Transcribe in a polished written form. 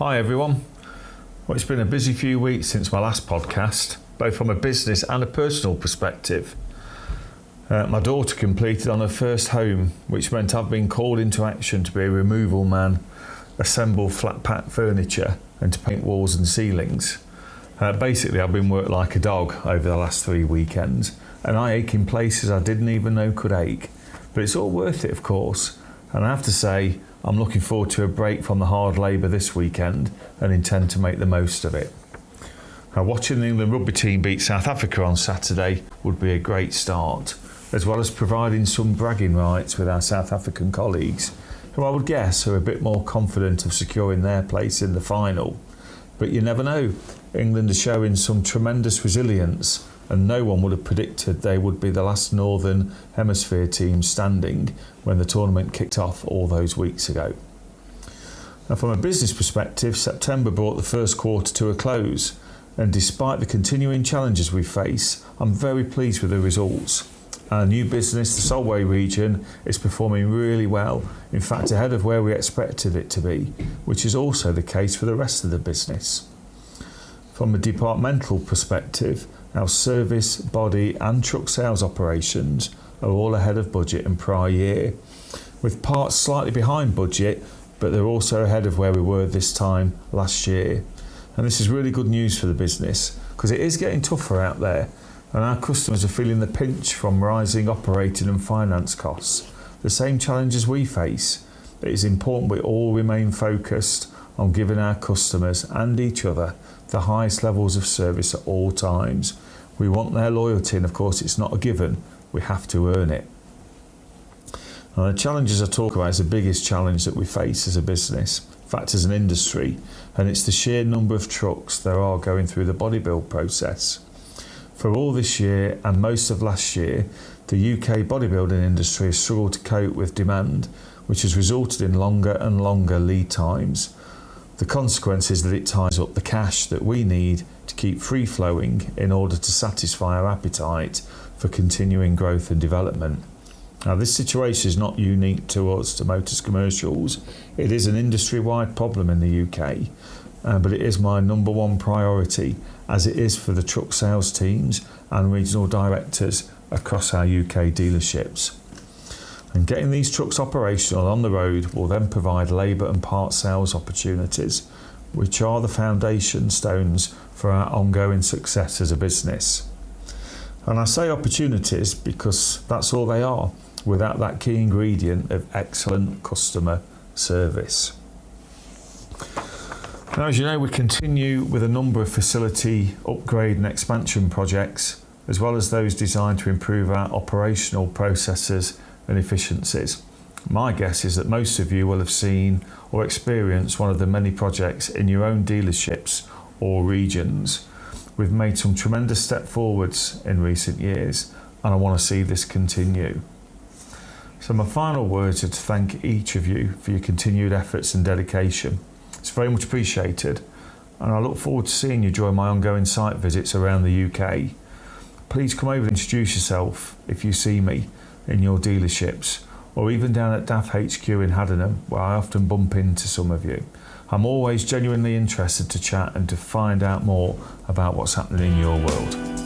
Hi everyone. Well, it's been a busy few weeks since my last podcast, both from a business and a personal perspective. My daughter completed on her first home, which meant I've been called into action to be a removal man, assemble flat pack furniture and to paint walls and ceilings. Basically, I've been worked like a dog over the last 3 weekends, and I ache in places I didn't even know could ache. But it's all worth it, of course, and I have to say, I'm looking forward to a break from the hard labour this weekend and intend to make the most of it. Now, watching the England rugby team beat South Africa on Saturday would be a great start, as well as providing some bragging rights with our South African colleagues, who I would guess are a bit more confident of securing their place in the final. But you never know, England are showing some tremendous resilience, and no one would have predicted they would be the last Northern Hemisphere team standing when the tournament kicked off all those weeks ago. Now, from a business perspective, September brought the first quarter to a close, and despite the continuing challenges we face, I'm very pleased with the results. Our new business, the Solway region, is performing really well, in fact ahead of where we expected it to be, which is also the case for the rest of the business. From a departmental perspective, our service, body and truck sales operations are all ahead of budget and prior year, with parts slightly behind budget, but they're also ahead of where we were this time last year. And this is really good news for the business, because it is getting tougher out there, and our customers are feeling the pinch from rising operating and finance costs, the same challenges we face. It is important we all remain focused on giving our customers and each other the highest levels of service at all times. We want their loyalty, and of course it's not a given, we have to earn it. Now, the challenges I talk about is the biggest challenge that we face as a business, in fact as an industry, and it's the sheer number of trucks there are going through the body build process. For all this year and most of last year, the UK bodybuilding industry has struggled to cope with demand, which has resulted in longer and longer lead times. The consequence is that it ties up the cash that we need to keep free flowing in order to satisfy our appetite for continuing growth and development. Now, this situation is not unique to us, to Motus Commercials. It is an industry-wide problem in the UK, but it is my number one priority, as it is for the truck sales teams and regional directors across our UK dealerships. And getting these trucks operational on the road will then provide labour and parts sales opportunities, which are the foundation stones for our ongoing success as a business. And I say opportunities because that's all they are, without that key ingredient of excellent customer service. Now, as you know, we continue with a number of facility upgrade and expansion projects, as well as those designed to improve our operational processes and efficiencies. My guess is that most of you will have seen or experienced one of the many projects in your own dealerships or regions. We've made some tremendous step forwards in recent years, and I want to see this continue. So my final words are to thank each of you for your continued efforts and dedication. It's very much appreciated, and I look forward to seeing you during my ongoing site visits around the UK. Please come over and introduce yourself if you see me in your dealerships, or even down at DAF HQ in Haddenham, where I often bump into some of you. I'm always genuinely interested to chat and to find out more about what's happening in your world.